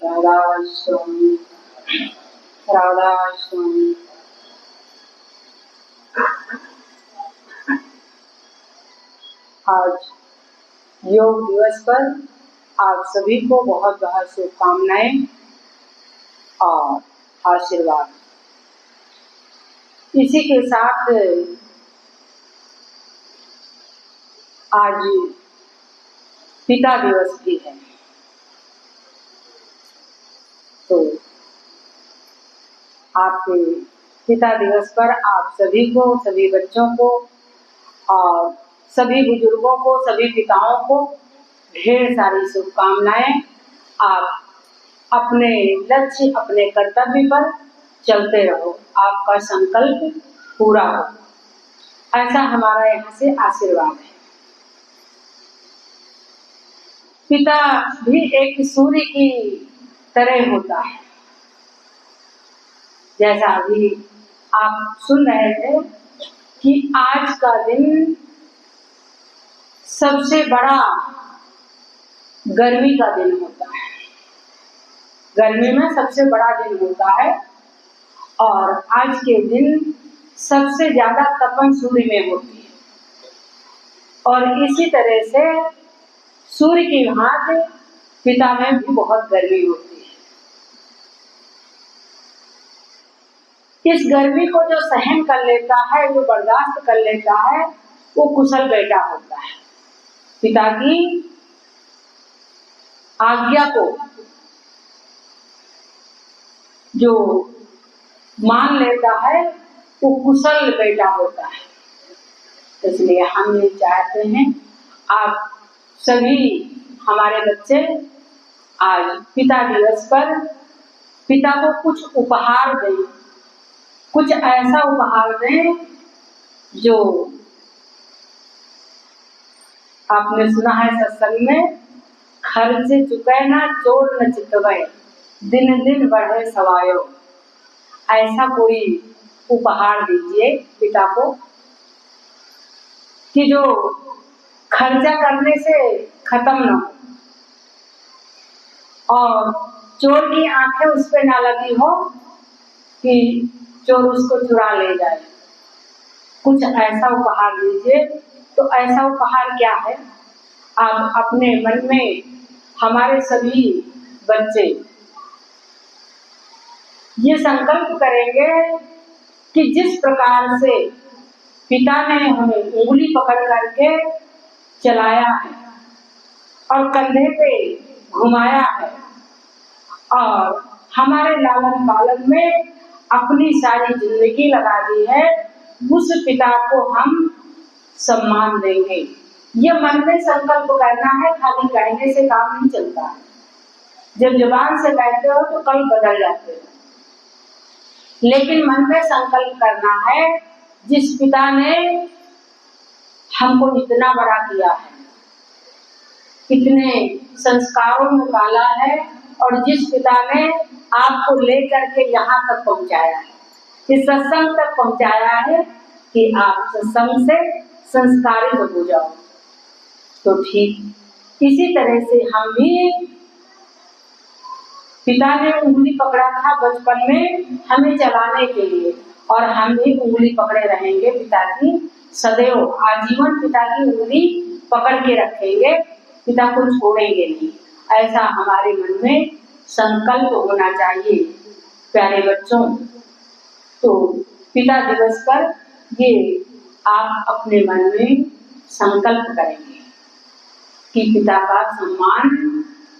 राधास्वामी राधास्वामी। आज योग दिवस पर आप सभी को बहुत बहुत शुभकामनाएं और आशीर्वाद। इसी के साथ आज पिता दिवस भी है, तो आपके पिता दिवस पर आप सभी को, सभी बच्चों को और सभी बुजुर्गों को, सभी पिताओं को ढेर सारी शुभकामनाएं। आप अपने लक्ष्य, अपने कर्तव्य पर चलते रहो, आपका संकल्प पूरा हो, ऐसा हमारा यहाँ से आशीर्वाद है। पिता भी एक सूर्य की तरह होता है। जैसा अभी आप सुन रहे थे कि आज का दिन सबसे बड़ा गर्मी का दिन होता है। गर्मी में सबसे बड़ा दिन होता है और आज के दिन सबसे ज्यादा तपन सूर्य में होती है। और इसी तरह से सूर्य की भांति पिता में भी बहुत गर्मी होती है। इस गर्मी को जो सहन कर लेता है, जो बर्दाश्त कर लेता है, वो कुशल बेटा होता है। पिता की आज्ञा को जो मान लेता है, वो कुशल बेटा होता है। इसलिए हम ये चाहते हैं आप सभी हमारे बच्चे आज पिता दिवस पर पिता को कुछ उपहार दें, कुछ ऐसा उपहार दें जो आपने सुना है सत्संग में, खर्च चुके ना चोर न चितवे, दिन दिन बढ़े सवायो। ऐसा कोई उपहार दीजिए पिता को कि जो खर्चा करने से खत्म न हो और चोर की आंखें उस पर ना लगी हो कि चोर उसको चुरा ले जाए। कुछ ऐसा उपहार दीजिए। तो ऐसा उपहार क्या है? आप अपने मन में, हमारे सभी बच्चे ये संकल्प करेंगे कि जिस प्रकार से पिता ने हमें उंगली पकड़ करके चलाया है और कंधे पे घुमाया है और हमारे लालन पालन में अपनी सारी जिंदगी लगा दी है, उस पिता को हम सम्मान देंगे। ये मन में संकल्प करना है, खाली कहने से काम नहीं चलता है। जब जुबान से कहते हो तो कल बदल जाते हो, लेकिन मन में संकल्प करना है, जिस पिता ने हमको इतना बड़ा किया है, इतने संस्कारों में पाला है और जिस पिता ने आपको लेकर के यहाँ तक पहुँचाया है, इस सत्संग तक पहुँचाया है कि आप सत्संग से संस्कारित हो जाओ। तो ठीक इसी तरह से हम भी, पिता ने उंगली पकड़ा था बचपन में हमें चलाने के लिए, और हम भी उंगली पकड़े रहेंगे पिता की, सदैव आजीवन पिता की उंगली पकड़ के रखेंगे, पिता को छोड़ेंगे नहीं। ऐसा हमारे मन में संकल्प होना चाहिए प्यारे बच्चों। तो पिता दिवस पर ये आप अपने मन में संकल्प करेंगे कि पिता का सम्मान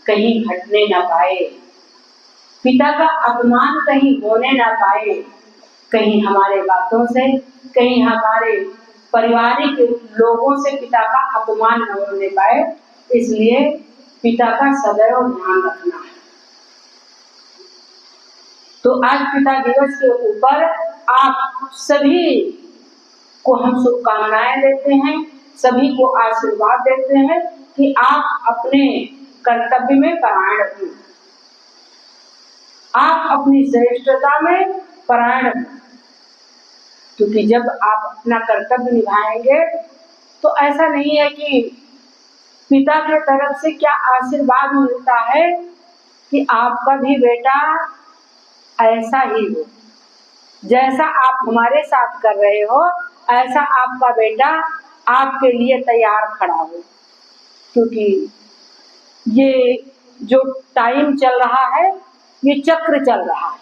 कहीं घटने न पाए, पिता का अपमान कहीं होने न पाए, कहीं हमारे बातों से, कहीं हमारे पारिवारिक लोगों से पिता का अपमान न होने पाए। इसलिए पिता का सदैव ध्यान रखना है। तो आज पिता दिवस के ऊपर आप सभी को हम शुभकामनाएं देते हैं, सभी को आशीर्वाद देते हैं कि आप अपने कर्तव्य में परायण हो, आप अपनी श्रेष्ठता में परायण हो। क्योंकि जब आप अपना कर्तव्य निभाएंगे तो ऐसा नहीं है कि पिता के तरफ से क्या आशीर्वाद मिलता है कि आपका भी बेटा ऐसा ही हो, जैसा आप हमारे साथ कर रहे हो ऐसा आपका बेटा आपके लिए तैयार खड़ा हो। क्योंकि ये जो टाइम चल रहा है ये चक्र चल रहा है,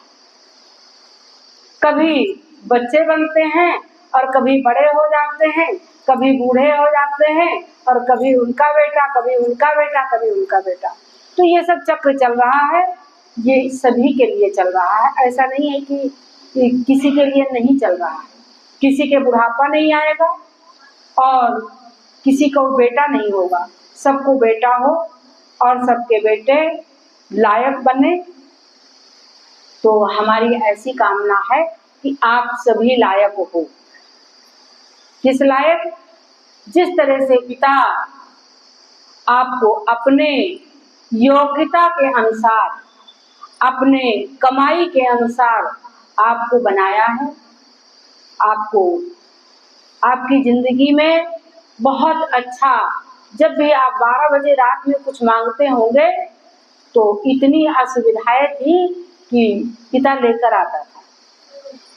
कभी बच्चे बनते हैं और कभी बड़े हो जाते हैं, कभी बूढ़े हो जाते हैं और कभी उनका बेटा, कभी उनका बेटा, कभी उनका बेटा। तो ये सब चक्र चल रहा है, ये सभी के लिए चल रहा है। ऐसा नहीं है कि किसी के लिए नहीं चल रहा है। किसी के बुढ़ापा नहीं आएगा और किसी को बेटा नहीं होगा, सबको बेटा हो और सबके बेटे लायक बने। तो हमारी ऐसी कामना है कि आप सभी लायक हो। किस लायक? जिस तरह से पिता आपको अपने योग्यता के अनुसार, अपने कमाई के अनुसार आपको बनाया है, आपको आपकी जिंदगी में बहुत अच्छा, जब भी आप 12 बजे रात में कुछ मांगते होंगे तो इतनी असुविधाएं थी कि पिता लेकर आता था।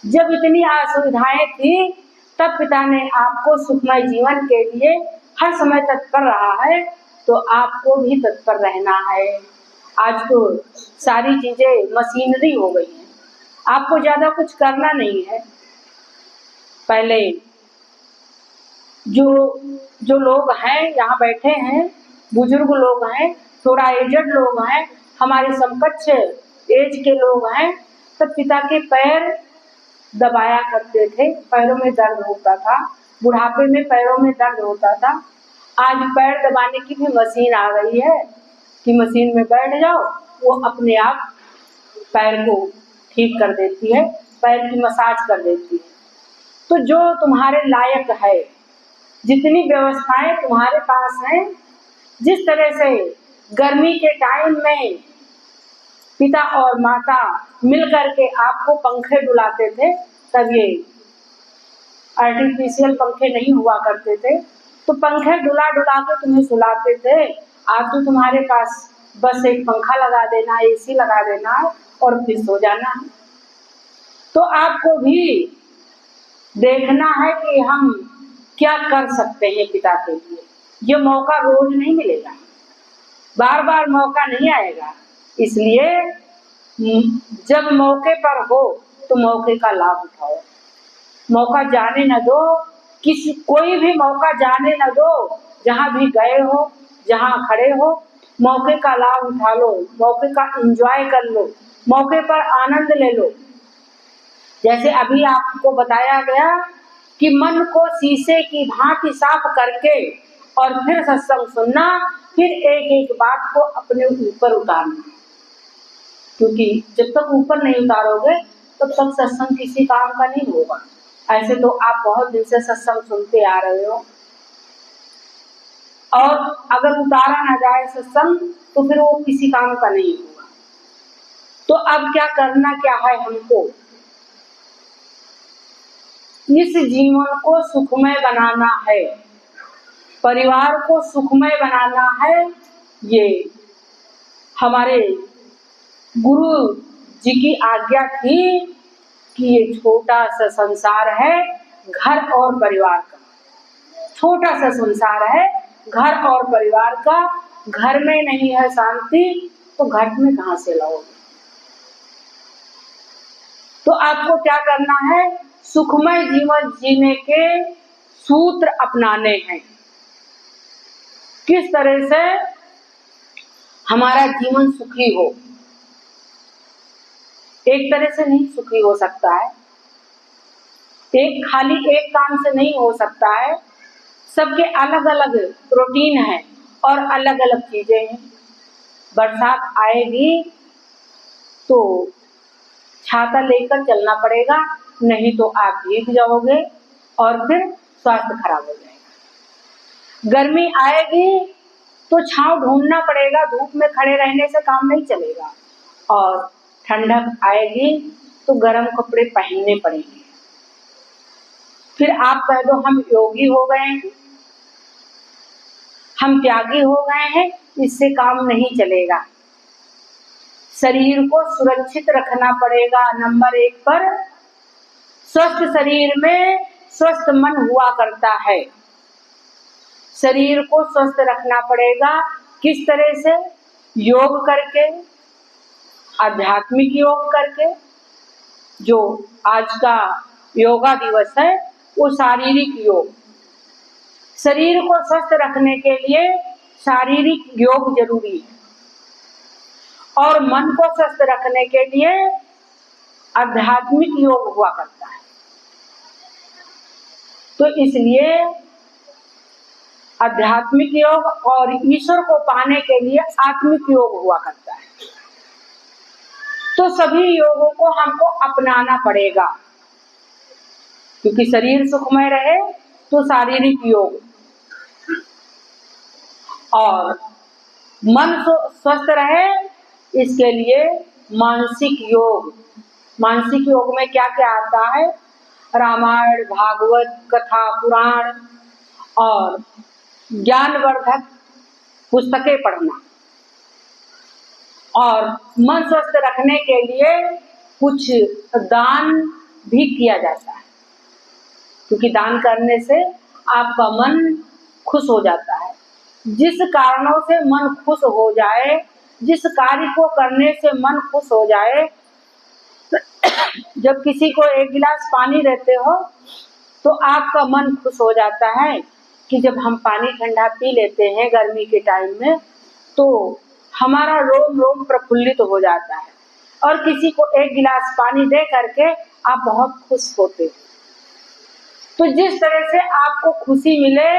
जब इतनी असुविधाएं थी तब पिता ने आपको सुखमय जीवन के लिए हर समय तत्पर रहा है, तो आपको भी तत्पर रहना है। आज तो सारी चीजें मशीनरी हो गई हैं, आपको ज्यादा कुछ करना नहीं है। पहले जो लोग हैं यहाँ बैठे हैं, बुजुर्ग लोग हैं, थोड़ा एजड लोग हैं, हमारे समकक्ष एज के लोग हैं, तब पिता के पैर दबाया करते थे, पैरों में दर्द होता था, बुढ़ापे में पैरों में दर्द होता था। आज पैर दबाने की भी मशीन आ गई है कि मशीन में बैठ जाओ, वो अपने आप पैर को ठीक कर देती है, पैर की मसाज कर देती है। तो जो तुम्हारे लायक है, जितनी व्यवस्थाएं तुम्हारे पास हैं, जिस तरह से गर्मी के टाइम में पिता और माता मिलकर के आपको पंखे डुलाते थे, तब ये आर्टिफिशियल पंखे नहीं हुआ करते थे, तो पंखे डुला डुला के तुम्हें सुलाते थे। आज तो तुम्हारे पास बस एक पंखा लगा देना, एसी लगा देना और फिर सो जाना है। तो आपको भी देखना है कि हम क्या कर सकते हैं पिता के लिए। ये मौका रोज नहीं मिलेगा, बार बार मौका नहीं आएगा, इसलिए जब मौके पर हो तो मौके का लाभ उठाओ। मौका जाने न दो, कोई भी मौका जाने न दो। जहां भी गए हो, जहां खड़े हो, मौके का लाभ उठा लो, मौके का एंजॉय कर लो, मौके पर आनंद ले लो। जैसे अभी आपको बताया गया कि मन को शीशे की भांति साफ करके और फिर सत्संग सुनना, फिर एक एक बात को अपने ऊपर उतारना। क्योंकि जब तक ऊपर नहीं उतारोगे तब तक सत्संग किसी काम का नहीं होगा। ऐसे तो आप बहुत दिन से सत्संग सुनते आ रहे हो, और अगर उतारा ना जाए सत्संग तो फिर वो किसी काम का नहीं होगा। तो अब क्या करना क्या है हमको? इस जीवन को सुखमय बनाना है, परिवार को सुखमय बनाना है। ये हमारे गुरु जी की आज्ञा थी कि ये छोटा सा संसार है घर और परिवार का, छोटा सा संसार है घर और परिवार का। घर में नहीं है शांति तो घट में कहां से लाओगे? तो आपको क्या करना है? सुखमय जीवन जीने के सूत्र अपनाने हैं। किस तरह से हमारा जीवन सुखी हो? एक तरह से नहीं सुखी हो सकता है, एक खाली एक काम से नहीं हो सकता है। सबके अलग अलग रूटीन है और अलग अलग चीजें हैं। बरसात आएगी तो छाता लेकर चलना पड़ेगा, नहीं तो आप भीग जाओगे और फिर स्वास्थ्य खराब हो जाएगा। गर्मी आएगी तो छांव ढूंढना पड़ेगा, धूप में खड़े रहने से काम नहीं चलेगा। और ठंडक आएगी तो गर्म कपड़े पहनने पड़ेंगे। फिर आप कह दो हम योगी हो गए हैं, हम त्यागी हो गए हैं, इससे काम नहीं चलेगा। शरीर को सुरक्षित रखना पड़ेगा। नंबर 1 पर स्वस्थ शरीर में स्वस्थ मन हुआ करता है। शरीर को स्वस्थ रखना पड़ेगा। किस तरह से? योग करके, आध्यात्मिक योग करके। जो आज का योगा दिवस है वो शारीरिक योग। शरीर को स्वस्थ रखने के लिए शारीरिक योग जरूरी है और मन को स्वस्थ रखने के लिए आध्यात्मिक योग हुआ करता है। तो इसलिए आध्यात्मिक योग और ईश्वर को पाने के लिए आत्मिक योग हुआ करता है। तो सभी योगों को हमको अपनाना पड़ेगा, क्योंकि शरीर सुखमय रहे तो शारीरिक योग और मन स्वस्थ रहे इसके लिए मानसिक योग। मानसिक योग में क्या क्या आता है? रामायण, भागवत, कथा, पुराण और ज्ञानवर्धक पुस्तकें पढ़ना। और मन स्वस्थ रखने के लिए कुछ दान भी किया जाता है, क्योंकि दान करने से आपका मन खुश हो जाता है। जिस कारणों से मन खुश हो जाए, जिस कार्य को करने से मन खुश हो जाए, जब किसी को 1 गिलास पानी देते हो तो आपका मन खुश हो जाता है कि जब हम पानी ठंडा पी लेते हैं गर्मी के टाइम में तो हमारा रोम रोम प्रफुल्लित हो जाता है और किसी को 1 गिलास पानी दे करके आप बहुत खुश होते हो। तो जिस तरह से आपको खुशी मिले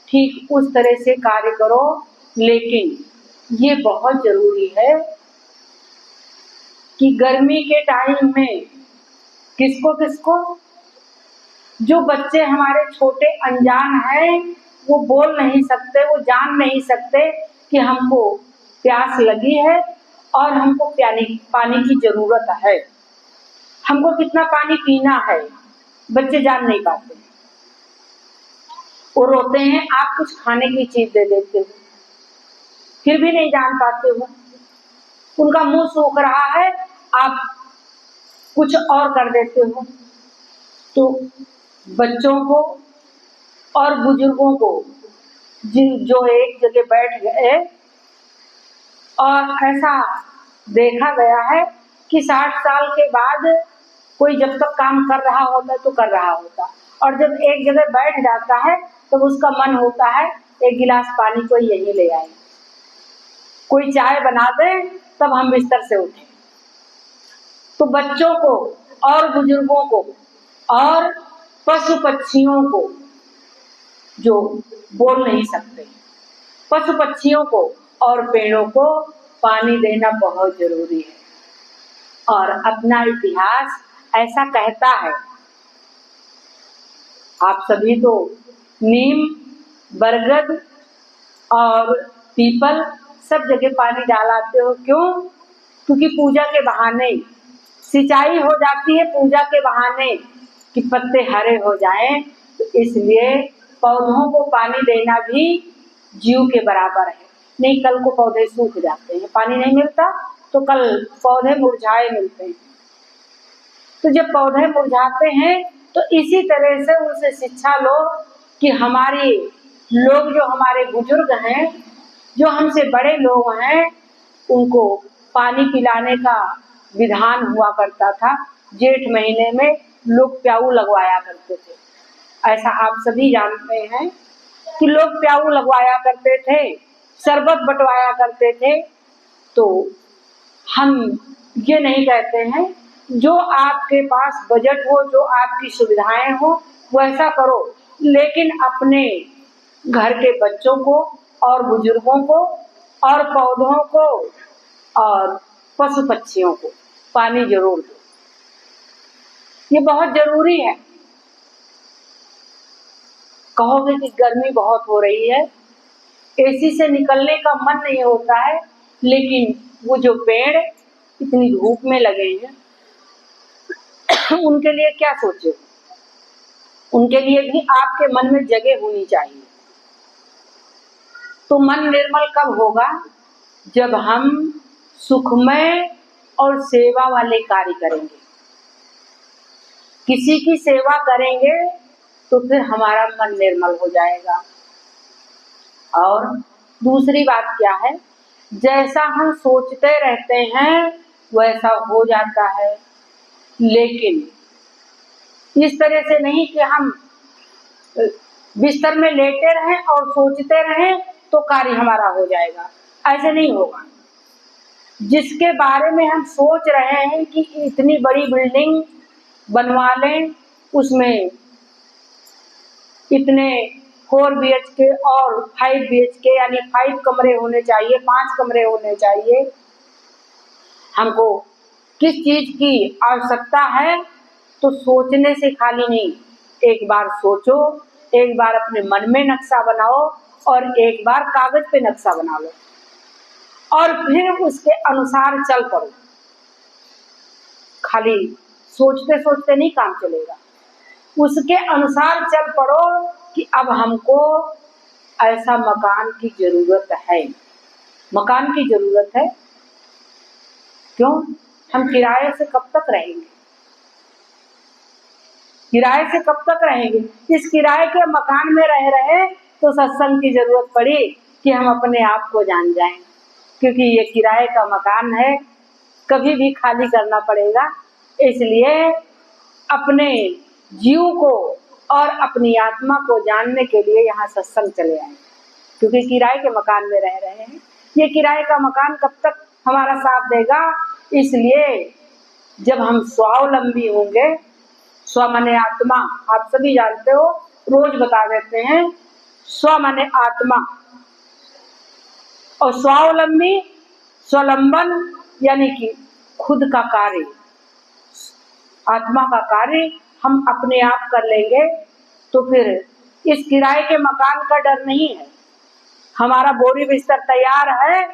ठीक उस तरह से कार्य करो। लेकिन ये बहुत जरूरी है कि गर्मी के टाइम में किसको किसको, जो बच्चे हमारे छोटे अनजान हैं वो बोल नहीं सकते, वो जान नहीं सकते कि हमको प्यास लगी है और हमको पानी की जरूरत है, हमको कितना पानी पीना है, बच्चे जान नहीं पाते। वो रोते हैं, आप कुछ खाने की चीज दे देते हो, फिर भी नहीं जान पाते हो। उनका मुंह सूख रहा है, आप कुछ और कर देते हो। तो बच्चों को और बुजुर्गों को जो एक जगह बैठ गए, और ऐसा देखा गया है कि 60 साल के बाद कोई जब तक काम कर रहा होता है तो कर रहा होता, और जब एक जगह बैठ जाता है तो उसका मन होता है 1 गिलास पानी कोई यहीं ले आए, कोई चाय बना दे तब हम बिस्तर से उठें। तो बच्चों को और बुजुर्गों को और पशु पक्षियों को जो बोल नहीं सकते, पशु पक्षियों को और पेड़ों को पानी देना बहुत जरूरी है। और अपना इतिहास ऐसा कहता है। आप सभी तो नीम, बरगद और पीपल सब जगह पानी डालाते हो, क्यों? क्योंकि पूजा के बहाने सिंचाई हो जाती है, पूजा के बहाने कि पत्ते हरे हो जाएं। तो इसलिए पौधों को पानी देना भी जीव के बराबर है। नहीं, कल को पौधे सूख जाते हैं, पानी नहीं मिलता तो कल पौधे मुरझाए मिलते हैं। तो जब पौधे मुरझाते हैं तो इसी तरह से उनसे शिक्षा लो कि हमारे लोग, जो हमारे बुजुर्ग हैं, जो हमसे बड़े लोग हैं, उनको पानी पिलाने का विधान हुआ करता था। जेठ महीने में लोग प्याऊ लगवाया करते थे। ऐसा आप सभी जानते हैं कि लोग प्याऊ लगवाया करते थे, शरबत बंटवाया करते थे। तो हम ये नहीं कहते हैं, जो आपके पास बजट हो, जो आपकी सुविधाएं हो वैसा करो, लेकिन अपने घर के बच्चों को और बुजुर्गों को और पौधों को और पशु पक्षियों को पानी जरूर दो। ये बहुत जरूरी है। कहोगे कि गर्मी बहुत हो रही है, एसी से निकलने का मन नहीं होता है, लेकिन वो जो पेड़ इतनी धूप में लगे हैं उनके लिए क्या सोचे? उनके लिए भी आपके मन में जगह होनी चाहिए। तो मन निर्मल कब होगा? जब हम सुखमय और सेवा वाले कार्य करेंगे। किसी की सेवा करेंगे तो फिर हमारा मन निर्मल हो जाएगा। और दूसरी बात क्या है, जैसा हम सोचते रहते हैं वैसा हो जाता है। लेकिन इस तरह से नहीं कि हम बिस्तर में लेटे रहें और सोचते रहें तो कार्य हमारा हो जाएगा, ऐसे नहीं होगा। जिसके बारे में हम सोच रहे हैं कि इतनी बड़ी बिल्डिंग बनवा लें, उसमें इतने 4 BHK और 5 BHK यानी 5 कमरे होने चाहिए, 5 कमरे होने चाहिए। हमको किस चीज की आवश्यकता है तो सोचने से खाली नहीं, एक बार सोचो, एक बार अपने मन में नक्शा बनाओ और एक बार कागज पे नक्शा बना लो और फिर उसके अनुसार चल पड़ो। खाली सोचते सोचते नहीं काम चलेगा, उसके अनुसार चल पड़ो कि अब हमको ऐसा मकान की जरूरत है, मकान की जरूरत है। क्यों? हम किराए से कब तक रहेंगे? किराए से कब तक रहेंगे? इस किराए के मकान में रह रहे तो सत्संग की जरूरत पड़ी कि हम अपने आप को जान जाएं, क्योंकि ये किराए का मकान है, कभी भी खाली करना पड़ेगा। इसलिए अपने जीव को और अपनी आत्मा को जानने के लिए यहाँ सत्संग चले आए, क्योंकि किराए के मकान में रह रहे हैं। ये किराए का मकान कब तक हमारा साथ देगा? इसलिए जब हम स्वावलंबी होंगे, स्व माने आत्मा, आप सभी जानते हो, रोज बता देते हैं, स्व माने आत्मा और स्वावलंबी स्वलंबन यानी कि खुद का कार्य, आत्मा का कार्य हम अपने आप कर लेंगे तो फिर इस किराए के मकान का डर नहीं है। हमारा बोरी बिस्तर तैयार है,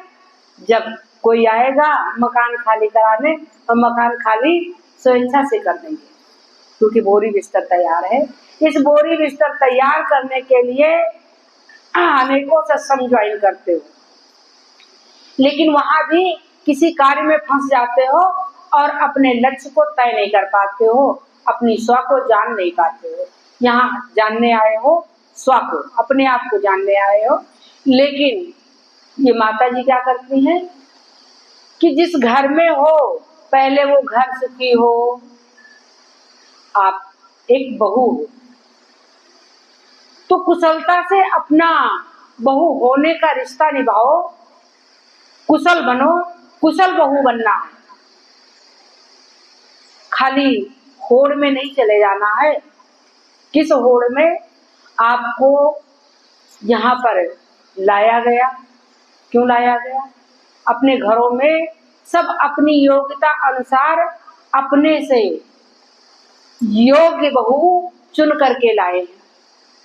जब कोई आएगा मकान खाली कराने तो मकान खाली स्वेच्छा से कर देंगे, क्योंकि बोरी बिस्तर तैयार है। इस बोरी बिस्तर तैयार करने के लिए अनेकों सत्संग ज्वाइन करते हो, लेकिन वहां भी किसी कार्य में फंस जाते हो और अपने लक्ष्य को तय नहीं कर पाते हो, अपनी स्व को जान नहीं पाते हो। यहाँ जानने आए हो स्व को, अपने आप को जानने आए हो। लेकिन ये माता जी क्या करती हैं कि जिस घर में हो पहले वो घर सुखी हो। आप एक बहू हो तो कुशलता से अपना बहू होने का रिश्ता निभाओ, कुशल बनो, कुशल बहू बनना है। खाली होड़ में नहीं चले जाना है। किस होड़ में? आपको यहाँ पर लाया गया, क्यों लाया गया? अपने घरों में सब अपनी योग्यता अनुसार अपने से योग्य बहू चुन करके लाए हैं,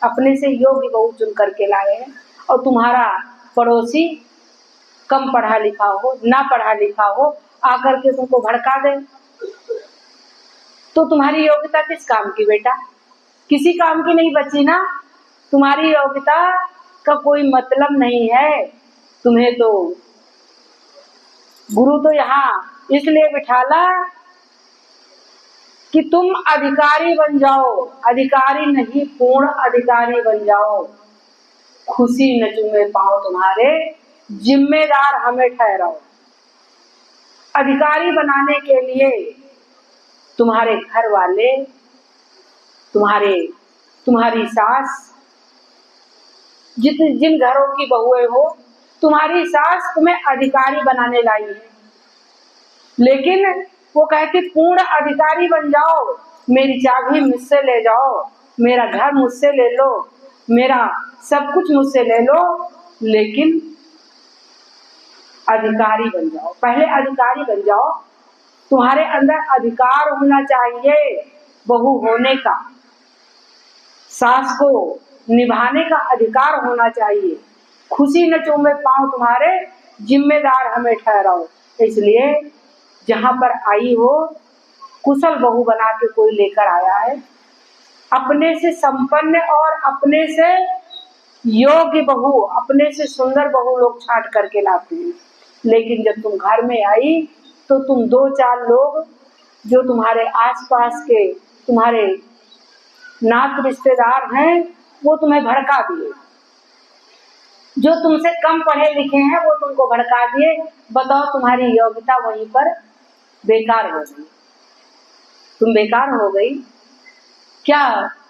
अपने से योग्य बहू चुन करके लाए हैं। और तुम्हारा पड़ोसी कम पढ़ा लिखा हो, ना पढ़ा लिखा हो, आकर के तुमको भड़का दे तो तुम्हारी योग्यता किस काम की बेटा? किसी काम की नहीं बची ना। तुम्हारी योग्यता का कोई मतलब नहीं है। तुम्हें तो गुरु तो यहाँ इसलिए बिठाला कि तुम अधिकारी बन जाओ, अधिकारी नहीं पूर्ण अधिकारी बन जाओ। खुशी न चूमे पाओ तुम्हारे, जिम्मेदार हमें ठहराओ। अधिकारी बनाने के लिए तुम्हारे घर वाले, तुम्हारी सास, जिन घरों की बहुएं हो, तुम्हारी सास तुम्हें अधिकारी बनाने लाई है। लेकिन वो कहती पूर्ण अधिकारी बन जाओ, मेरी चाबी मुझसे ले जाओ, मेरा घर मुझसे ले लो, मेरा सब कुछ मुझसे ले लो, लेकिन अधिकारी बन जाओ। पहले अधिकारी बन जाओ। तुम्हारे अंदर अधिकार होना चाहिए बहू होने का, सास को निभाने का अधिकार होना चाहिए। खुशी न चूमे पाँव तुम्हारे, जिम्मेदार हमें ठहराओ। इसलिए जहां पर आई हो कुशल बहू बना के कोई लेकर आया है, अपने से संपन्न और अपने से योग्य बहू, अपने से सुंदर बहू लोग छांट करके लाते हैं। लेकिन जब तुम घर में आई तो तुम 2-4 लोग जो तुम्हारे आसपास के तुम्हारे नात रिश्तेदार हैं वो तुम्हें भड़का दिए, जो तुमसे कम पढ़े लिखे हैं वो तुमको भड़का दिए। बताओ, तुम्हारी योग्यता वहीं पर बेकार हो गई, तुम बेकार हो गई। क्या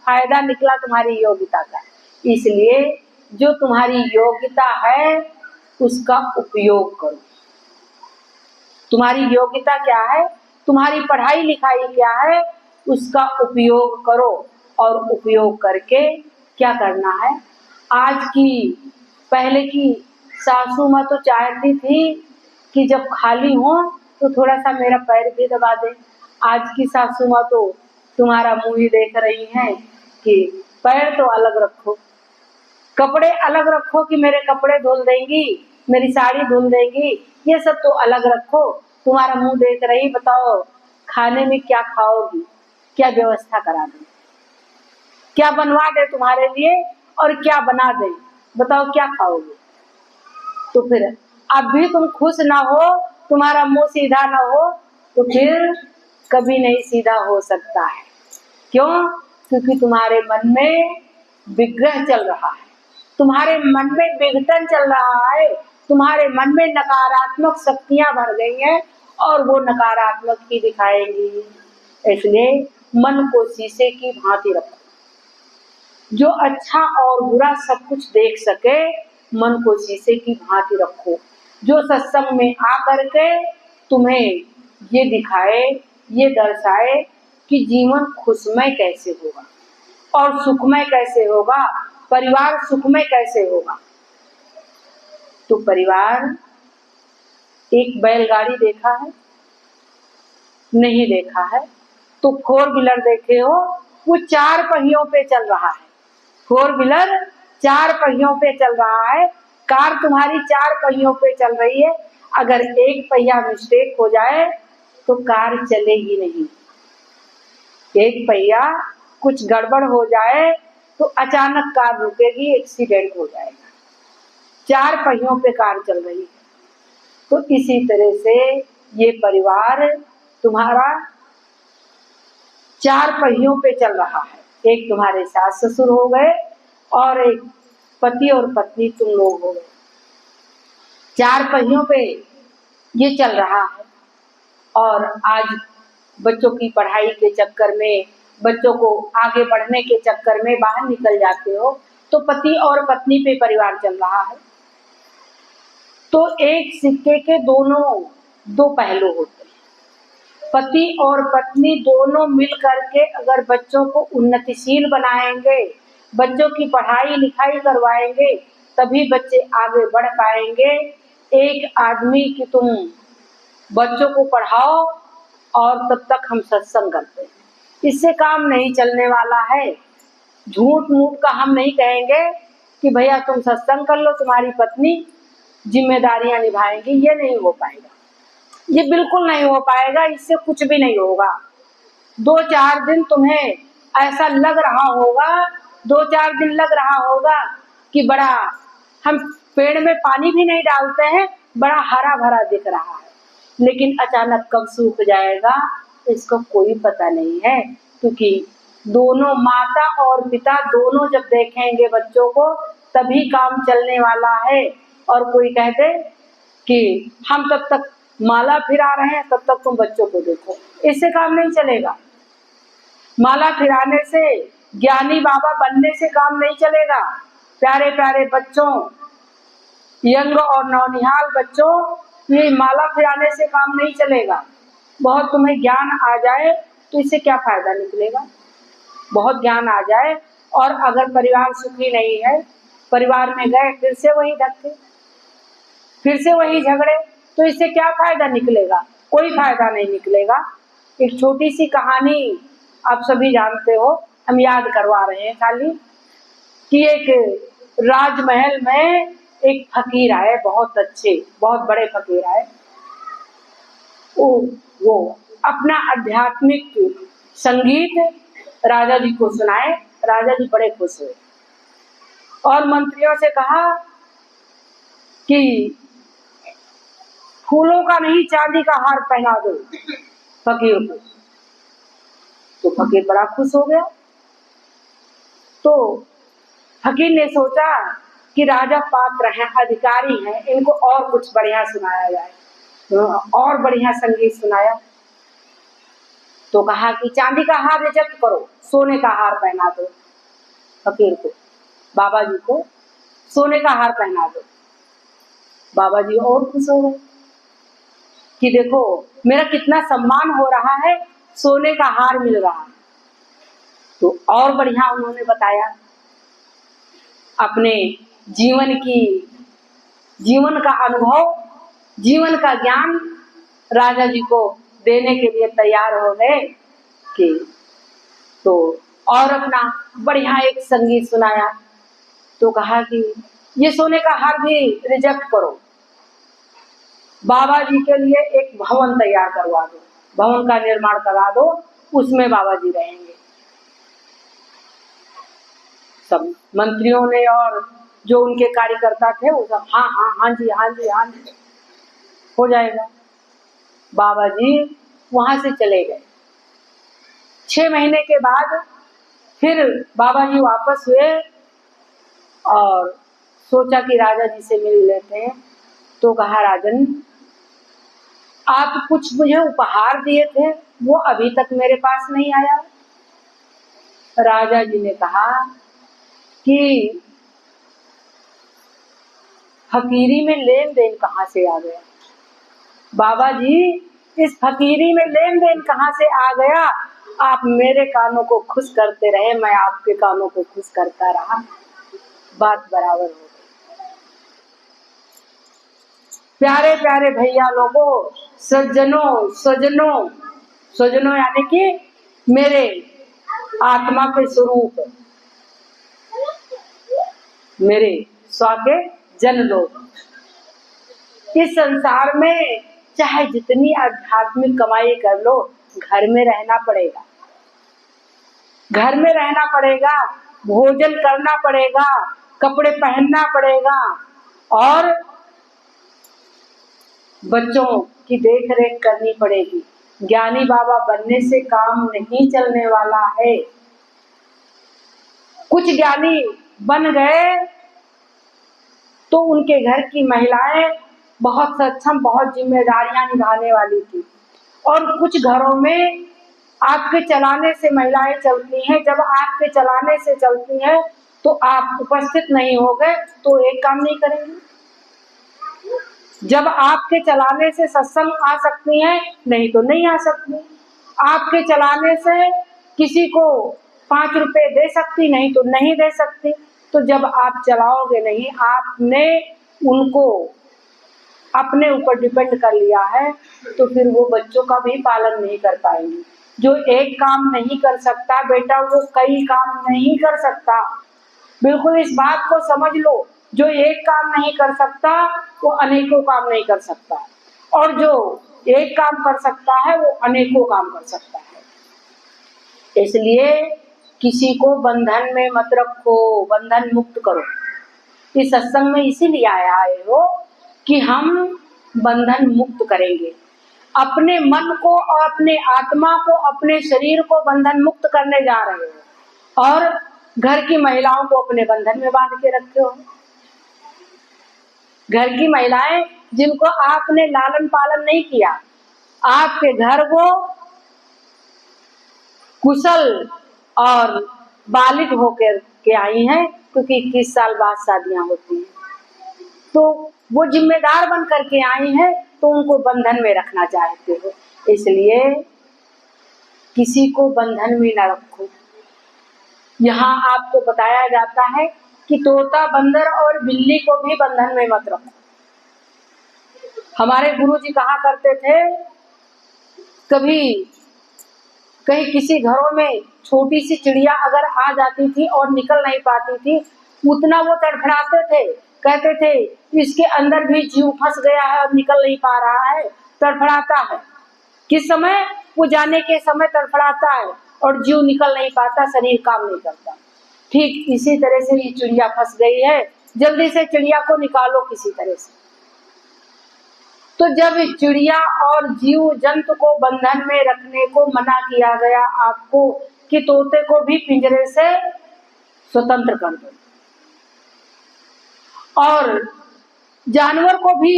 फायदा निकला तुम्हारी योग्यता का? इसलिए जो तुम्हारी योग्यता है उसका उपयोग करो। तुम्हारी योग्यता क्या है, तुम्हारी पढ़ाई लिखाई क्या है, उसका उपयोग करो। और उपयोग करके क्या करना है, आज की पहले की सासू माँ तो चाहती थी कि जब खाली हो तो थोड़ा सा मेरा पैर भी दबा दे। आज की सासू माँ तो तुम्हारा मुंह ही देख रही हैं कि पैर तो अलग रखो, कपड़े अलग रखो कि मेरे कपड़े धुल देंगी, मेरी साड़ी धुल देंगी, ये सब तो अलग रखो। तुम्हारा मुंह देख रही, बताओ खाने में क्या खाओगी, क्या व्यवस्था करा दे, क्या बनवा दे तुम्हारे लिए और क्या बना दे, बताओ क्या खाओगे? तो फिर अब भी तुम खुश ना हो, तुम्हारा मुंह सीधा ना हो तो फिर कभी नहीं सीधा हो सकता है। क्यों? क्योंकि तुम्हारे मन में विग्रह चल रहा है, तुम्हारे मन में विघटन चल रहा है, तुम्हारे मन में नकारात्मक शक्तियां भर गई हैं और वो नकारात्मक ही दिखाएंगी। इसलिए मन को शीशे की भांति रखो, जो अच्छा और बुरा सब कुछ देख सके, मन को शीशे की भांति रखो। जो सत्संग में आकर के तुम्हें ये दिखाए, ये दर्शाए कि जीवन खुशमय कैसे होगा और सुखमय कैसे होगा, परिवार सुखमय कैसे होगा। तो परिवार, एक बैलगाड़ी देखा है? नहीं देखा है। तो 4 व्हीलर देखे हो, वो 4 पहियों पे चल रहा है। 4 व्हीलर 4 पहियों पे चल रहा है, कार तुम्हारी 4 पहियों पे चल रही है। अगर एक पहिया मिस्टेक हो जाए तो कार चलेगी नहीं। एक पहिया कुछ गड़बड़ हो जाए तो अचानक कार रुकेगी, एक्सीडेंट हो जाएगा। 4 पहियों पे कार चल रही है। तो इसी तरह से ये परिवार तुम्हारा 4 पहियों पे चल रहा है। एक तुम्हारे सास ससुर हो गए और एक पति और पत्नी तुम लोग हो गए। 4 पहियों पे ये चल रहा है। और आज बच्चों की पढ़ाई के चक्कर में, बच्चों को आगे बढ़ने के चक्कर में बाहर निकल जाते हो तो पति और पत्नी पे परिवार चल रहा है। तो एक सिक्के के दोनों 2 पहलू होते हैं। पति और पत्नी दोनों मिल करके अगर बच्चों को उन्नतिशील बनाएंगे, बच्चों की पढ़ाई लिखाई करवाएंगे, तभी बच्चे आगे बढ़ पाएंगे। एक आदमी की तुम बच्चों को पढ़ाओ और तब तक हम सत्संग करते हैं, इससे काम नहीं चलने वाला है। झूठ मूठ का हम नहीं कहेंगे कि भैया तुम सत्संग कर लो, तुम्हारी पत्नी जिम्मेदारियां निभाएंगी, ये नहीं हो पाएगा, ये बिल्कुल नहीं हो पाएगा। इससे कुछ भी नहीं होगा। 2-4 दिन तुम्हें ऐसा लग रहा होगा, 2-4 दिन लग रहा होगा कि बड़ा, हम पेड़ में पानी भी नहीं डालते हैं, बड़ा हरा भरा दिख रहा है, लेकिन अचानक कब सूख जाएगा इसको कोई पता नहीं है। क्योंकि दोनों माता और पिता दोनों जब देखेंगे बच्चों को तभी काम चलने वाला है। और कोई कहते कि हम तब तक माला फिरा रहे हैं तब तक तुम बच्चों को देखो, इससे काम नहीं चलेगा। माला फिराने से, ज्ञानी बाबा बनने से काम नहीं चलेगा। प्यारे प्यारे बच्चों, यंग और नौनिहाल बच्चों, ये माला फिराने से काम नहीं चलेगा। बहुत तुम्हें ज्ञान आ जाए तो इससे क्या फायदा निकलेगा? बहुत ज्ञान आ जाए और अगर परिवार सुखी नहीं है, परिवार में गए फिर से वही धक्के, फिर से वही झगड़े, तो इससे क्या फायदा निकलेगा? कोई फायदा नहीं निकलेगा। एक छोटी सी कहानी आप सभी जानते हो, हम याद करवा रहे हैं खाली, कि एक राजमहल में एक फकीर आए, बहुत अच्छे, बहुत बड़े फकीर आए। वो अपना आध्यात्मिक संगीत राजा जी को सुनाए। राजा जी बड़े खुश हुए और मंत्रियों से कहा कि फूलों का नहीं चांदी का हार पहना दो फकीर को। तो फकीर बड़ा खुश हो गया। तो फकीर ने सोचा कि राजा पात्र हैं, अधिकारी हैं, इनको और कुछ बढ़िया सुनाया जाए। तो और बढ़िया संगीत सुनाया। तो कहा कि चांदी का हार रिजेक्ट करो, सोने का हार पहना दो फकीर को। बाबा जी को सोने का हार पहना दो। बाबा जी और खुश हो गए कि देखो मेरा कितना सम्मान हो रहा है, सोने का हार मिल रहा है। तो और बढ़िया उन्होंने बताया अपने जीवन का अनुभव, जीवन का ज्ञान राजा जी को देने के लिए तैयार हो गए कि तो और अपना बढ़िया एक संगीत सुनाया। तो कहा कि ये सोने का हार भी रिजेक्ट करो, बाबा जी के लिए एक भवन तैयार करवा दो, भवन का निर्माण करा दो, उसमें बाबा जी रहेंगे। सब मंत्रियों ने और जो उनके कार्यकर्ता थे वो सब हाँ हाँ हाँ जी हाँ जी हाँ जी हो जाएगा। बाबा जी वहां से चले गए। 6 महीने के बाद फिर बाबा जी वापस हुए और सोचा कि राजा जी से मिल लेते हैं। तो कहा राजन आप कुछ मुझे उपहार दिए थे वो अभी तक मेरे पास नहीं आया। राजा जी ने कहा कि फकीरी में लेन देन कहाँ से आ गया। बाबा जी इस फकीरी में लेन देन कहाँ से आ गया। आप मेरे कानों को खुश करते रहे, मैं आपके कानों को खुश करता रहा, बात बराबर हो गई। प्यारे प्यारे भैया लोगों, सज्जनों सज्जनों सज्जनों यानी कि मेरे आत्मा के स्वरूप, मेरे स्व के जन लोग, इस संसार में चाहे जितनी आध्यात्मिक कमाई कर लो, घर में रहना पड़ेगा, घर में रहना पड़ेगा, भोजन करना पड़ेगा, कपड़े पहनना पड़ेगा और बच्चों की देख रेख करनी पड़ेगी। ज्ञानी बाबा बनने से काम नहीं चलने वाला है। कुछ ज्ञानी बन गए तो उनके घर की महिलाएं बहुत सक्षम, बहुत जिम्मेदारियां निभाने वाली थी। और कुछ घरों में आपके चलाने से महिलाएं चलती हैं। जब आपके चलाने से चलती हैं तो आप उपस्थित नहीं हो गए तो एक काम नहीं करेंगे। जब आपके चलाने से सत्संग आ सकती हैं, नहीं तो नहीं आ सकती। आपके चलाने से किसी को 5 रुपए दे सकती, नहीं तो नहीं दे सकती। तो जब आप चलाओगे नहीं, आपने उनको अपने ऊपर डिपेंड कर लिया है, तो फिर वो बच्चों का भी पालन नहीं कर पाएंगे। जो एक काम नहीं कर सकता बेटा, वो कई काम नहीं कर सकता। बिल्कुल इस बात को समझ लो, जो एक काम नहीं कर सकता वो अनेकों काम नहीं कर सकता, और जो एक काम कर सकता है वो अनेकों काम कर सकता है। इसलिए किसी को बंधन में मत रखो, बंधन मुक्त करो। इस सत्संग में इसीलिए आए हो कि हम बंधन मुक्त करेंगे। अपने मन को और अपने आत्मा को, अपने शरीर को बंधन मुक्त करने जा रहे हो, और घर की महिलाओं को अपने बंधन में बांध के रखे हो। घर की महिलाएं जिनको आपने लालन पालन नहीं किया, आपके घर को कुशल और बालिग होकर के आई हैं, क्योंकि 21 साल बाद शादियां होती हैं, तो वो जिम्मेदार बन करके आई हैं, तो उनको बंधन में रखना चाहते हो। इसलिए किसी को बंधन में न रखो। यहाँ आपको बताया जाता है कि तोता, बंदर और बिल्ली को भी बंधन में मत रखो। हमारे गुरुजी कहा करते थे, कभी कहीं किसी घरों में छोटी सी चिड़िया अगर आ जाती थी और निकल नहीं पाती थी, उतना वो तड़फड़ाते थे, कहते थे इसके अंदर भी जीव फंस गया है और निकल नहीं पा रहा है, तड़फड़ाता है। किस समय? वो जाने के समय तड़फड़ाता है और जीव निकल नहीं पाता, शरीर काम नहीं करता। ठीक इसी तरह से ये चिड़िया फंस गई है, जल्दी से चिड़िया को निकालो किसी तरह से। तो जब चिड़िया और जीव जंतु को बंधन में रखने को मना किया गया आपको कि तोते को भी पिंजरे से स्वतंत्र कर दो, और जानवर को भी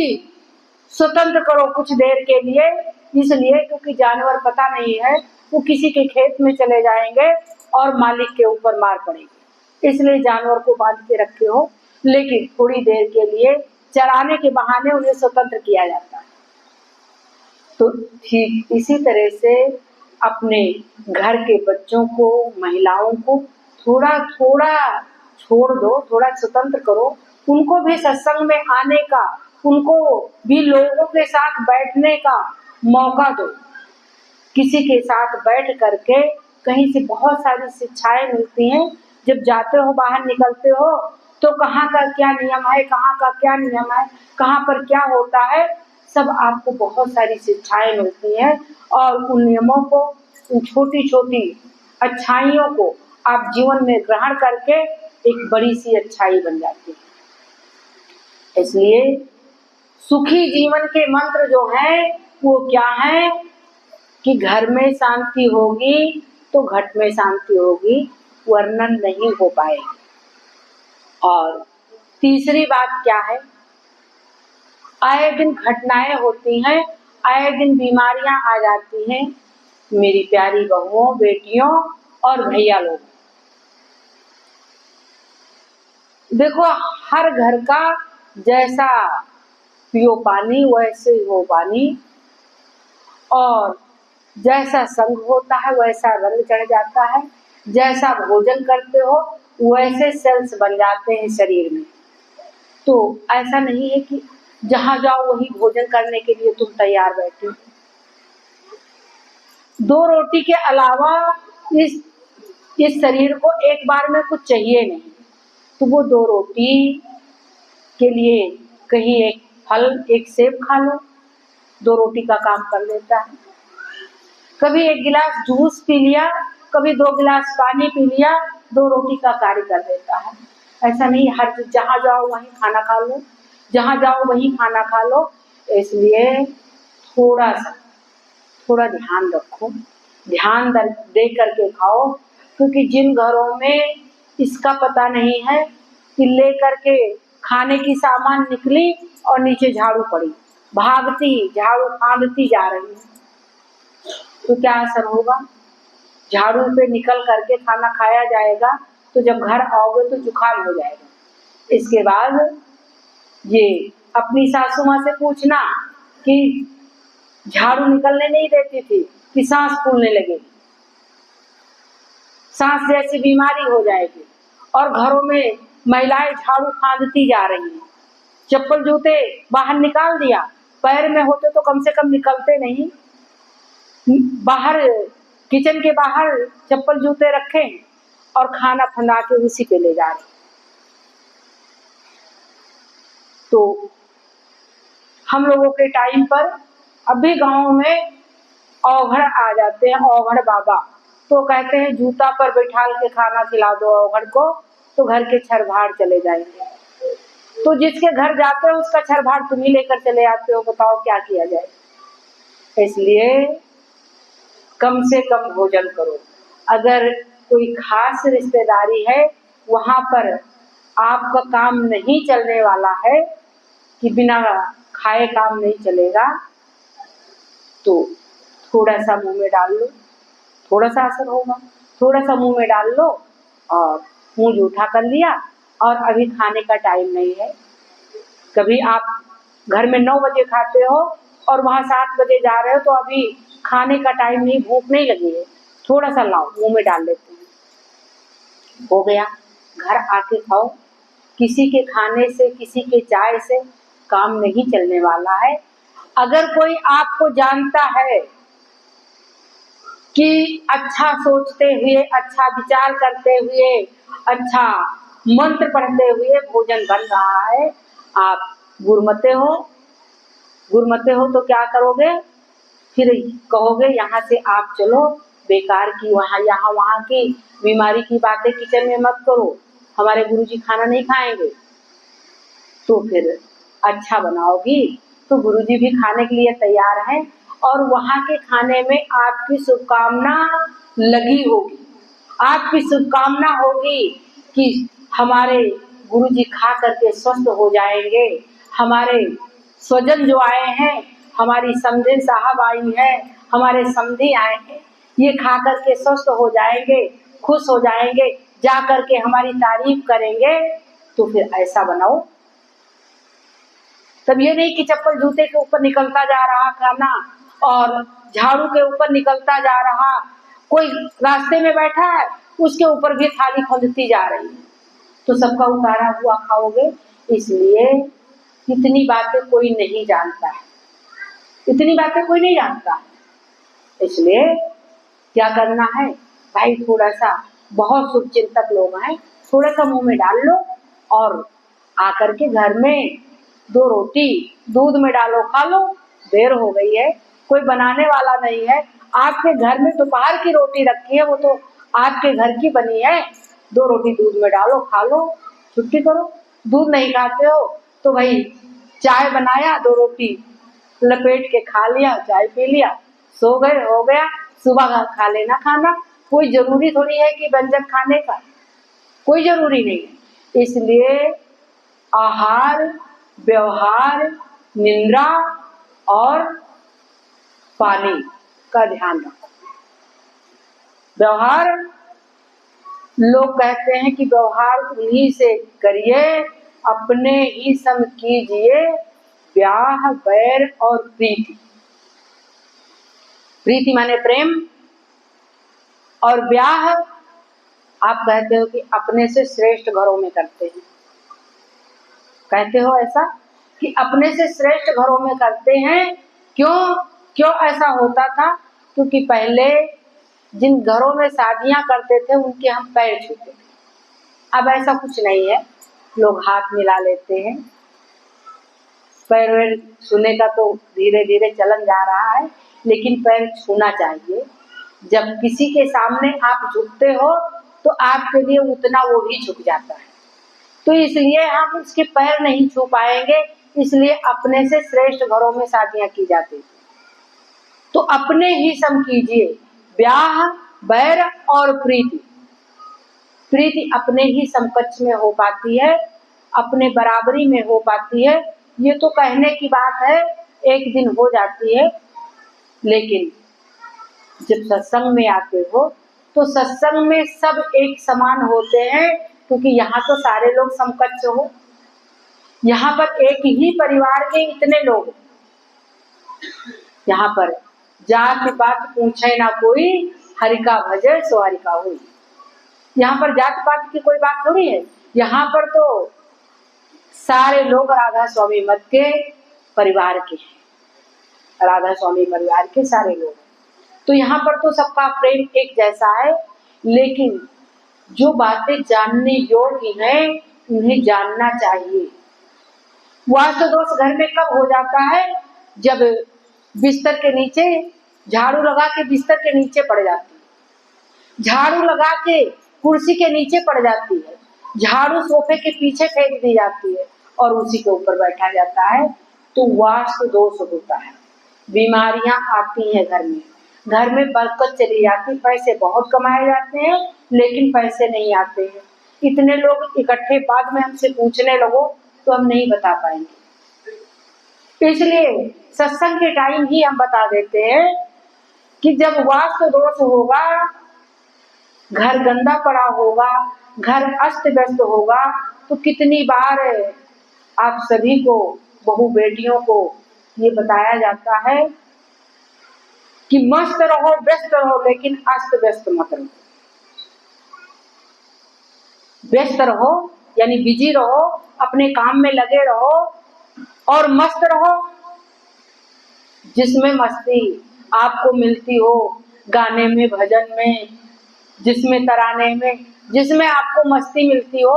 स्वतंत्र करो कुछ देर के लिए, इसलिए क्योंकि जानवर पता नहीं है, वो किसी के खेत में चले जाएंगे और मालिक के ऊपर मार पड़ेगी, इसलिए जानवर को बांध के रखे हो, लेकिन थोड़ी देर के लिए चराने के बहाने उन्हें स्वतंत्र किया जाता है। तो ठीक इसी तरह से अपने घर के बच्चों को, महिलाओं को थोड़ा थोड़ा छोड़ दो, थोड़ा स्वतंत्र करो, उनको भी सत्संग में आने का, उनको भी लोगों के साथ बैठने का मौका दो। किसी के साथ बैठ करके कहीं से बहुत सारी शिक्षाएं मिलती हैं। जब जाते हो, बाहर निकलते हो, तो कहाँ का क्या नियम है, कहाँ का क्या नियम है, कहाँ पर क्या होता है, सब आपको बहुत सारी शिक्षाएं मिलती हैं, और उन नियमों को, उन छोटी छोटी अच्छाइयों को आप जीवन में ग्रहण करके एक बड़ी सी अच्छाई बन जाती है। इसलिए सुखी जीवन के मंत्र जो हैं वो क्या है कि घर में शांति होगी तो घट में शांति होगी, वर्णन नहीं हो पाएगी। और तीसरी बात क्या है, आए दिन घटनाएं होती हैं, आए दिन बीमारियां आ जाती हैं मेरी प्यारी बहुओं, बेटियों और भैया लोग। देखो, हर घर का जैसा पियो पानी वैसे हो पानी, और जैसा संग होता है वैसा रंग चढ़ जाता है, जैसा भोजन करते हो वैसे सेल्स बन जाते हैं शरीर में। तो ऐसा नहीं है कि जहां जाओ वही भोजन करने के लिए तुम तैयार बैठे हो। 2 रोटी के अलावा इस शरीर को एक बार में कुछ चाहिए नहीं, तो वो 2 रोटी के लिए कहीं एक फल, एक सेब खा लो, 2 रोटी का काम कर लेता है। कभी 1 गिलास जूस पी लिया, कभी 2 गिलास पानी पी लिया, 2 रोटी का कार्य कर देता है। ऐसा नहीं हर जहां जाओ वहीं खाना खा लो, जहां जाओ वहीं खाना खा लो। इसलिए थोड़ा ध्यान रखो, ध्यान दे करके खाओ, क्योंकि जिन घरों में इसका पता नहीं है कि ले करके खाने की सामान निकली और नीचे झाड़ू पड़ी, भागती झाड़ू फांदती जा रही है, तो क्या असर होगा? झाड़ू पे निकल करके खाना खाया जाएगा तो जब घर आओगे तो जुकाम हो जाएगा। इसके बाद ये अपनी सासू माँ से पूछना कि झाड़ू निकलने नहीं देती थी कि सांस फूलने लगेगी, सांस जैसी बीमारी हो जाएगी। और घरों में महिलाएं झाड़ू फांदती जा रही हैं, चप्पल जूते बाहर निकाल दिया, पैर में होते तो कम से कम निकलते नहीं, बाहर किचन के बाहर चप्पल जूते रखे और खाना फंदा के उसी पे ले जा रहे। तो हम लोगों के टाइम पर अभी गांव में औघड़ आ जाते हैं, औघड़ बाबा, तो कहते हैं जूता पर बैठाल के खाना खिला दो औघड़ को, तो घर के छरभाड़ चले जाएंगे। तो जिसके घर जाते हो उसका छरभाड़ तुम ही लेकर चले आते हो, बताओ क्या किया जाए। इसलिए कम से कम भोजन करो। अगर कोई खास रिश्तेदारी है, वहां पर आपका काम नहीं चलने वाला है कि बिना खाए काम नहीं चलेगा, तो थोड़ा सा मुंह में डाल लो, थोड़ा सा असर होगा, थोड़ा सा मुंह में डाल लो और मुंह जूठा कर लिया, और अभी खाने का टाइम नहीं है। कभी आप घर में 9 बजे खाते हो और वहां 7 बजे जा रहे हो, तो अभी खाने का टाइम नहीं, भूख नहीं लगी है, थोड़ा सा लाओ मुंह में डाल लेते हैं, हो गया। घर आके खाओ। किसी के खाने से, किसी के चाय से काम नहीं चलने वाला है। अगर कोई आपको जानता है कि अच्छा सोचते हुए, अच्छा विचार करते हुए, अच्छा मंत्र पढ़ते हुए भोजन बन रहा है, आप गुरमते हो तो क्या करोगे? फिर कहोगे यहाँ से आप चलो, बेकार की यहाँ वहाँ की बीमारी की बातें किचन में मत करो, हमारे गुरुजी खाना नहीं खाएंगे। तो फिर अच्छा बनाओगी तो गुरुजी भी खाने के लिए तैयार हैं और वहाँ के खाने में आपकी शुभकामना लगी होगी, आपकी शुभकामना होगी कि हमारे गुरुजी खा करके स्वस्थ हो जाएंगे, हमारे स्वजन जो आए हैं, हमारी समधी साहब आई है, हमारे समधी आए हैं, ये खा करके स्वस्थ हो जाएंगे, खुश हो जाएंगे, जा करके हमारी तारीफ करेंगे। तो फिर ऐसा बनाओ। तब ये नहीं कि चप्पल जूते के ऊपर निकलता जा रहा खाना और झाड़ू के ऊपर निकलता जा रहा, कोई रास्ते में बैठा है उसके ऊपर भी थाली खंदती जा रही है, तो सबका उतारा हुआ खाओगे। इसलिए इतनी बातें कोई नहीं जानता है, इतनी बातें कोई नहीं जानता है। इसलिए क्या करना है भाई, थोड़ा सा, बहुत शुभ चिंतक लोग हैं, थोड़ा सा मुंह में डाल लो और आकर के घर में 2 रोटी दूध में डालो, खा लो। देर हो गई है, कोई बनाने वाला नहीं है, आपके घर में दोपहर की रोटी रखी है, वो तो आपके घर की बनी है, 2 रोटी दूध में डालो, खा लो, छुट्टी करो। दूध नहीं खाते हो तो भाई चाय बनाया, 2 रोटी लपेट के खा लिया, चाय पी लिया, सो गए, हो गया। सुबह खा लेना खाना, कोई जरूरी थोड़ी है कि व्यंजन खाने का, कोई जरूरी नहीं है। इसलिए आहार, व्यवहार, निंद्रा और पानी का ध्यान रखो। व्यवहार, लोग कहते हैं कि व्यवहार उन्हीं से करिए, अपने ही सम कीजिए, ब्याह बैर और प्रीति। प्रीति माने प्रेम, और ब्याह आप कहते हो कि अपने से श्रेष्ठ घरों में करते हैं, कहते हो ऐसा कि अपने से श्रेष्ठ घरों में करते हैं। क्यों ऐसा होता था? क्योंकि पहले जिन घरों में शादियां करते थे उनके हम पैर छूते थे, अब ऐसा कुछ नहीं है, लोग हाथ मिला लेते हैं। पैर वैर छूने का तो धीरे धीरे चलन जा रहा है, लेकिन पैर छूना चाहिए। जब किसी के सामने आप झुकते हो तो आपके लिए उतना वो भी झुक जाता है, तो इसलिए हम उसके पैर नहीं छू पाएंगे, इसलिए अपने से श्रेष्ठ घरों में शादियां की जाती थी। तो अपने ही सम कीजिए, ब्याह बैर और प्रीति। प्रीति अपने ही समकक्ष में हो पाती है, अपने बराबरी में हो पाती है। ये तो कहने की बात है, एक दिन हो जाती है, लेकिन जब सत्संग में आते हो तो सत्संग में सब एक समान होते हैं, क्योंकि यहाँ तो सारे लोग समकक्ष हो। यहाँ पर एक ही परिवार के इतने लोग, यहाँ पर जात पात पूछे ना कोई, हरि का भजे सो हरि का होई। यहाँ पर जात पात की कोई बात थोड़ी है, यहाँ पर तो सारे लोग राधा स्वामी मत के परिवार के हैं, राधा स्वामी परिवार के सारे लोग। तो यहाँ पर तो सबका प्रेम एक जैसा है, लेकिन जो बातें जानने योग्य हैं उन्हें जानना चाहिए। वास्त दोष घर में कब हो जाता है? जब बिस्तर के नीचे झाड़ू लगा के बिस्तर के नीचे पड़ जाती है, झाड़ू लगा के कुर्सी के नीचे पड़ जाती है, झाड़ू सोफे के पीछे फेंक दी जाती है और उसी के ऊपर बैठा जाता है, तो वास्तु दोष होता है। बीमारियां आती हैं घर में बरकत चली जाती, पैसे बहुत कमाए जाते हैं लेकिन पैसे नहीं आते हैं। इतने लोग इकट्ठे बाद में हमसे पूछने लगो तो हम नहीं बता पाएंगे। इसलिए सत्संग के टाइम ही हम बता देते हैं कि जब वास्तु दोष होगा, घर गंदा पड़ा होगा, घर अस्त व्यस्त होगा, तो कितनी बार आप सभी को, बहू बेटियों को ये बताया जाता है कि मस्त रहो, व्यस्त रहो, लेकिन अस्त व्यस्त मत रहो। व्यस्त रहो यानी बिजी रहो, अपने काम में लगे रहो, और मस्त रहो जिसमें मस्ती आपको मिलती हो, गाने में, भजन में, जिसमें तराने में, जिसमें आपको मस्ती मिलती हो,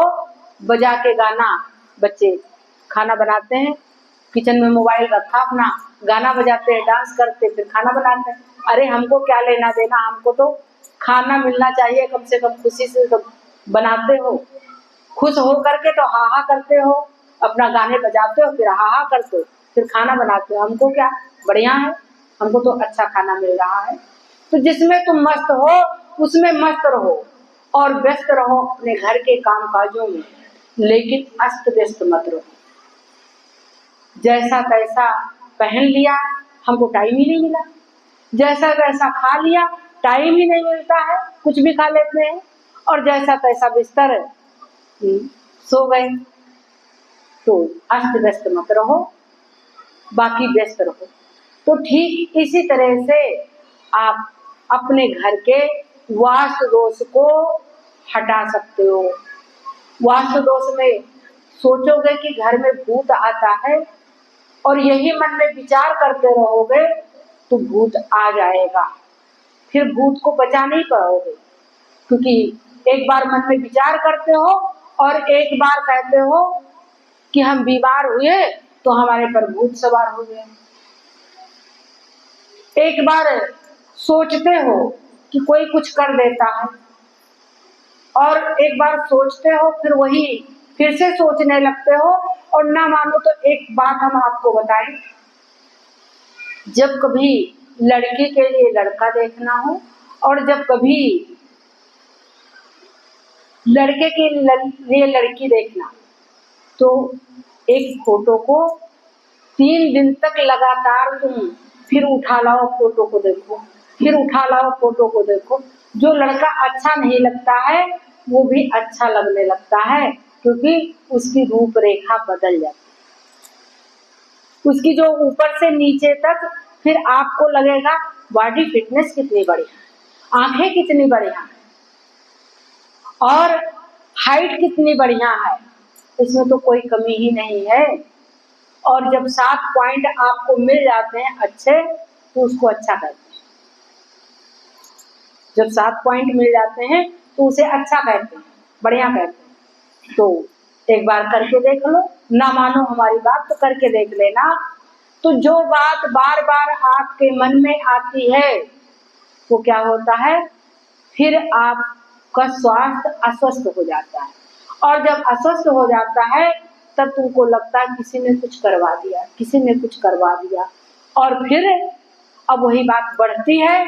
बजा के गाना। बच्चे खाना बनाते हैं, किचन में मोबाइल रखा अपना, गाना बजाते हैं, डांस करते, फिर खाना बनाते हैं। अरे हमको क्या लेना देना, हमको तो खाना मिलना चाहिए कम से कम, खुशी से तो बनाते हो, खुश हो करके तो हा हा करते हो, अपना गाने बजाते हो, फिर हा हा करते हो, फिर खाना बनाते हो, हमको क्या बढ़िया है, हमको तो अच्छा खाना मिल रहा है। तो जिसमें तुम मस्त हो उसमें मस्त रहो और व्यस्त रहो अपने घर के काम काजों में, लेकिन अस्त व्यस्त मत रहो। जैसा तैसा पहन लिया, हमको टाइम ही नहीं मिला, जैसा तैसा खा लिया, टाइम ही नहीं मिलता है, कुछ भी खा लेते हैं, और जैसा तैसा बिस्तर सो गए। तो अस्त व्यस्त मत रहो, बाकी व्यस्त रहो। तो ठीक इसी तरह से आप अपने घर के वास्तु दोष को हटा सकते हो। वास्तु दोष में सोचोगे कि घर में भूत आता है और यही मन में विचार करते रहोगे तो भूत आ जाएगा, फिर भूत को बचा नहीं पाओगे। क्योंकि एक बार मन में विचार करते हो और एक बार कहते हो कि हम बीमार हुए तो हमारे पर भूत सवार हो गए। एक बार सोचते हो कि कोई कुछ कर देता है और एक बार सोचते हो फिर से सोचने लगते हो। और ना मानो तो एक बात हम आपको बताएं, जब कभी लड़की के लिए लड़का देखना हो और जब कभी लड़के के लिए लड़की देखना, तो एक फोटो को 3 दिन तक लगातार तुम फिर उठा लाओ फोटो को देखो, फिर उठा लाओ फोटो को देखो। जो लड़का अच्छा नहीं लगता है वो भी अच्छा लगने लगता है, क्योंकि उसकी रूपरेखा बदल जाती है। उसकी जो ऊपर से नीचे तक फिर आपको लगेगा बॉडी फिटनेस कितनी बढ़िया, आंखें कितनी बढ़िया है और हाइट कितनी बढ़िया है, इसमें तो कोई कमी ही नहीं है। और जब 7 पॉइंट आपको मिल जाते हैं अच्छे, तो उसको अच्छा कहते हैं। जब 7 पॉइंट मिल जाते हैं तो उसे अच्छा कहते हैं, बढ़िया कहते हैं। तो एक बार करके देख लो, ना मानो हमारी बात तो करके देख लेना। तो जो बात बार बार आपके मन में आती है वो क्या होता है, फिर आपका स्वास्थ्य अस्वस्थ हो जाता है। और जब अस्वस्थ हो जाता है तब तुमको लगता है किसी ने कुछ करवा दिया, किसी ने कुछ करवा दिया। और फिर अब वही बात बढ़ती है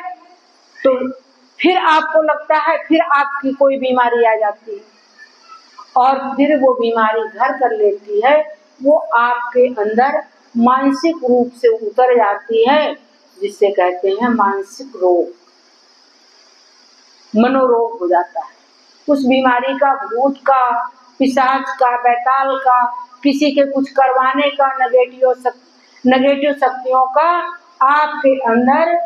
तो फिर आपको लगता है, फिर आपकी कोई बीमारी आ जाती है और फिर वो बीमारी घर कर लेती है। वो आपके अंदर मानसिक रूप से उतर जाती है, जिससे कहते हैं मानसिक रोग, मनोरोग हो जाता है। उस बीमारी का, भूत का, पिशाच का, बैताल का, किसी के कुछ करवाने का, नेगेटिव शक्तियों का आपके अंदर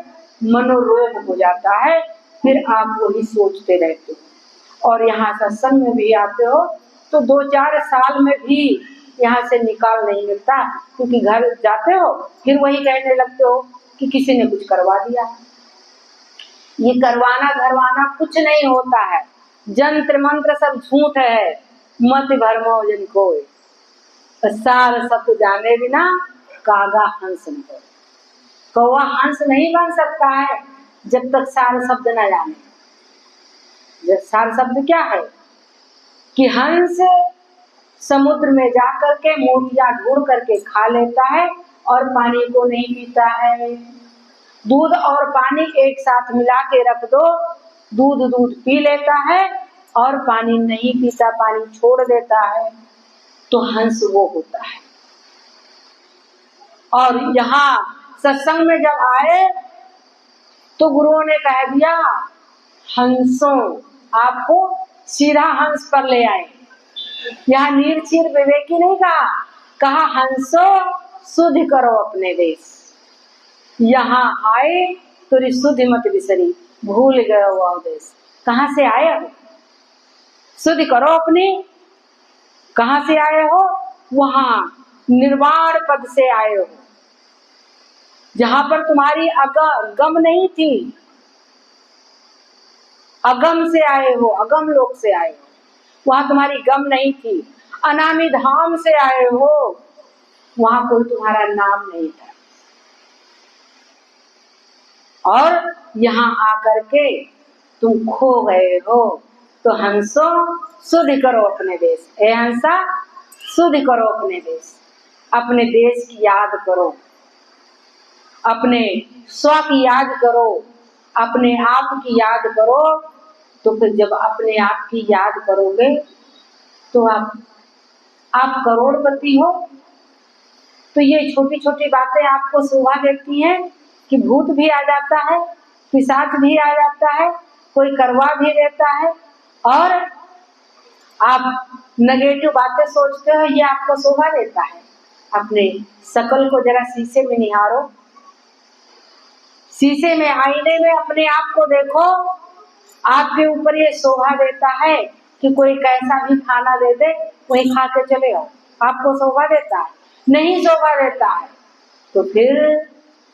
मनोरोग हो जाता है। फिर आप वही सोचते रहते हो और यहाँ सत्संग में भी आते हो तो 2-4 साल में भी यहाँ से निकाल नहीं मिलता, क्योंकि घर जाते हो फिर वही कहने लगते हो कि किसी ने कुछ करवा दिया। ये करवाना धरवाना कुछ नहीं होता है, जंत्र मंत्र सब झूठ है। मत भरमो जिनको सार सत्य जाने बिना कागा हंस न हो। कौवा हंस नहीं बन सकता है जब तक सार शब्द न जाने। जब सार शब्द क्या है कि हंस समुद्र में जाकर के मोतियां ढूंढ करके खा लेता है और पानी को नहीं पीता है। दूध और पानी एक साथ मिला के रख दो, दूध पी लेता है और पानी नहीं पीता, पानी छोड़ देता है, तो हंस वो होता है। और यहाँ सत्संग में जब आए तो गुरुओं ने कह दिया हंसों, आपको सीधा हंस पर ले आए। यहाँ नीरचीर विवेकी नहीं कहा हंसो शुद्ध करो अपने देश। यहाँ आए तो शुद्धि मत बिसरी, भूल गए वो देश। कहाँ से आए हो, शुद्ध करो अपनी। कहाँ से आए हो, वहां निर्वाण पद से आए हो, जहां पर तुम्हारी गम नहीं थी। अगम से आए हो, अगम लोक से आए हो, वहां तुम्हारी गम नहीं थी। अनामी धाम से आए हो, वहां कोई तुम्हारा नाम नहीं था। और यहाँ आकर के तुम खो गए हो। तो हंसो शुद्ध करो अपने देश, ए हंसा शुद्ध करो अपने देश। अपने देश की याद करो, अपने स्व की याद करो, अपने आप की याद करो। तो फिर जब अपने आप की याद करोगे तो आप करोड़पति हो। तो ये छोटी छोटी बातें आपको शोभा देती हैं कि भूत भी आ जाता है, पिशाच भी आ जाता है, कोई करवा भी देता है, और आप नेगेटिव बातें सोचते हो, ये आपको शोभा देता है। अपने शकल को जरा शीशे में निहारो, शीशे में आईने में अपने आप को देखो। आपके ऊपर ये शोभा देता है कि कोई कैसा भी खाना दे दे वही खा के चले आओ, आपको शोभा देता है? नहीं शोभा देता है। तो फिर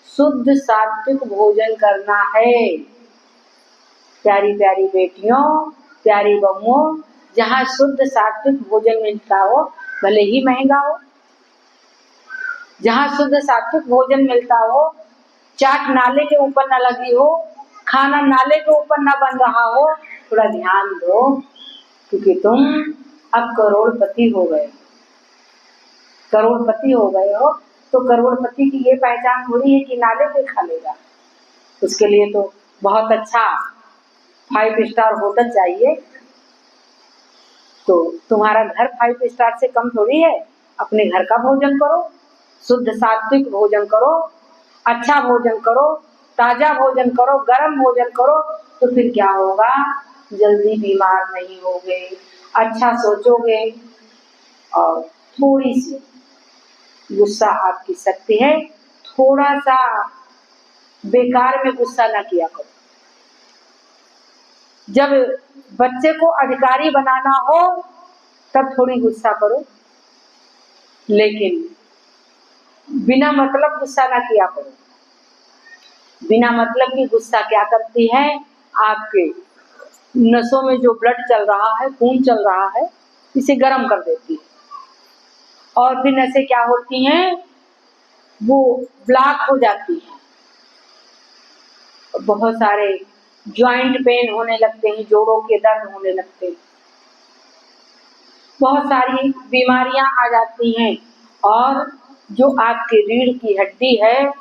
शुद्ध सात्विक भोजन करना है। प्यारी प्यारी बेटियों, प्यारी बहुओं, जहाँ शुद्ध सात्विक भोजन मिलता हो, भले ही महंगा हो, जहाँ शुद्ध सात्विक भोजन मिलता हो, चाट नाले के ऊपर न लगी हो, खाना नाले के ऊपर न बन रहा हो, थोड़ा ध्यान दो, क्योंकि तुम अब करोड़पति हो गए। करोड़पति हो गए हो तो करोड़पति की ये पहचान थोड़ी है कि नाले पे खा लेगा। उसके लिए तो बहुत अच्छा 5 स्टार होटल चाहिए। तो तुम्हारा घर 5 स्टार से कम थोड़ी है। अपने घर का भोजन करो, शुद्ध सात्विक भोजन करो, अच्छा भोजन करो, ताजा भोजन करो, गर्म भोजन करो। तो फिर क्या होगा, जल्दी बीमार नहीं होगे, अच्छा सोचोगे, और थोड़ी सी गुस्सा आपकी शक्ति है, थोड़ा सा बेकार में गुस्सा ना किया करो। जब बच्चे को अधिकारी बनाना हो तब थोड़ी गुस्सा करो, लेकिन बिना मतलब गुस्सा ना किया करो। बिना मतलब की गुस्सा क्या करती है, आपके नसों में जो ब्लड चल रहा है, खून चल रहा है, इसे गर्म कर देती है। और फिर नसें क्या होती हैं, वो ब्लॉक हो जाती है। बहुत सारे जॉइंट पेन होने लगते हैं, जोड़ों के दर्द होने लगते हैं, बहुत सारी बीमारियां आ जाती हैं। और जो आपकी रीढ़ की हड्डी है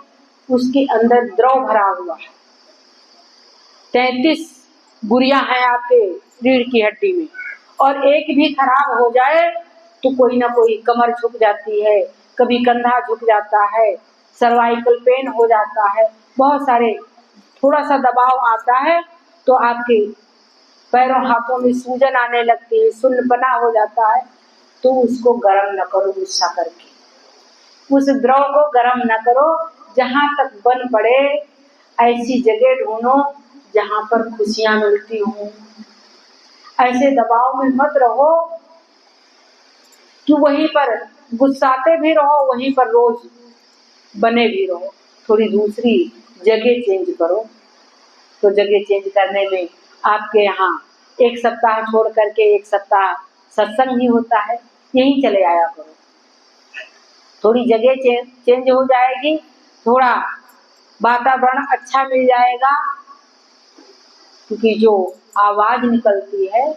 उसके अंदर द्रव भरा हुआ है, 33 गुड़ियां हैं आपके रीढ़ की हड्डी में, और एक भी खराब हो जाए तो कोई ना कोई कमर झुक जाती है, कभी कंधा झुक जाता है, सर्वाइकल पेन हो जाता है, बहुत सारे, थोड़ा सा दबाव आता है तो आपके पैरों हाथों में सूजन आने लगती है, सुन्नपना हो जाता है। तो उसको गर्म न करो गुस्सा करके, उस द्रव को गर्म न करो। जहां तक बन पड़े ऐसी जगह ढूंढो जहां पर खुशियां मिलती हों। ऐसे दबाव में मत रहो कि वहीं पर गुस्साते भी रहो, वहीं पर रोज बने भी रहो। थोड़ी दूसरी जगह चेंज करो। तो जगह चेंज करने में आपके यहाँ 1 सप्ताह छोड़ करके 1 सप्ताह सत्संग ही होता है, यहीं चले आया करो। थोड़ी जगह चेंज हो जाएगी, थोड़ा वातावरण अच्छा मिल जाएगा, क्योंकि जो आवाज निकलती है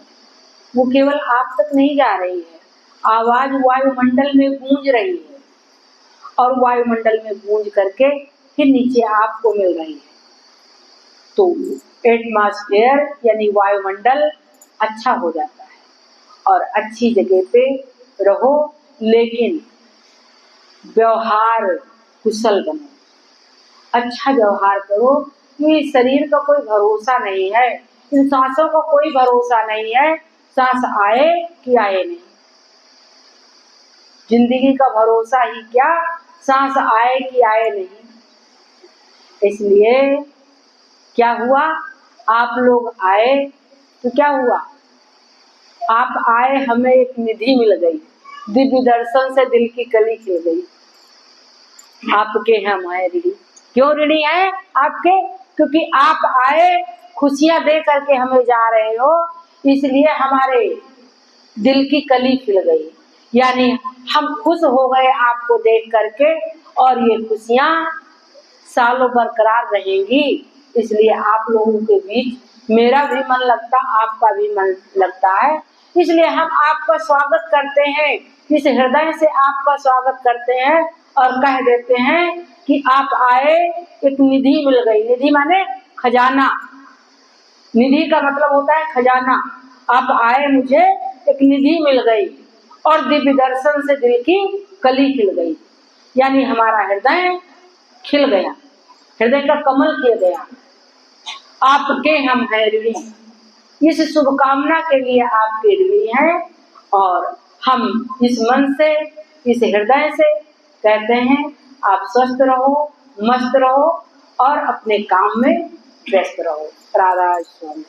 वो केवल आप तक नहीं जा रही है, आवाज वायुमंडल में गूंज रही है, और वायुमंडल में गूंज करके फिर नीचे आपको मिल रही है। तो एटमॉस्फेयर यानी वायुमंडल अच्छा हो जाता है, और अच्छी जगह पे रहो, लेकिन व्यवहार कुशल बनो, अच्छा व्यवहार करो। ये शरीर का कोई भरोसा नहीं है, इन सांसों का कोई भरोसा नहीं है, सांस आए कि आए नहीं। जिंदगी का भरोसा ही क्या, सांस आए कि आए नहीं। इसलिए क्या हुआ, आप लोग आए तो क्या हुआ, आप आए, हमें एक निधि मिल गई, दिव्य दर्शन से दिल की कली खिल गई। आपके हम आए ऋणी, क्यों ऋणी है आपके, क्योंकि आप आए, खुशियां दे करके हमें जा रहे हो, इसलिए हमारे दिल की कली खिल गई, यानी हम खुश हो गए आपको देख करके, और ये खुशियां सालों बरकरार रहेंगी। इसलिए आप लोगों के बीच मेरा भी मन लगता, आपका भी मन लगता है, इसलिए हम आपका स्वागत करते हैं। इस हृदय से आपका स्वागत करते हैं और कह देते हैं कि आप आए, एक निधि मिल गई। निधि माने खजाना, निधि का मतलब होता है खजाना। आप आए, मुझे एक निधि मिल गई और दिव्य दर्शन से दिल की कली खिल गई, यानी हमारा हृदय खिल गया, हृदय का कमल खिल गया। आपके हम हैं ऋणी, इस शुभकामना के लिए आपके ऋणी हैं और हम इस मन से, इस हृदय से कहते हैं आप स्वस्थ रहो, मस्त रहो और अपने काम में व्यस्त रहो। राधा स्वामी।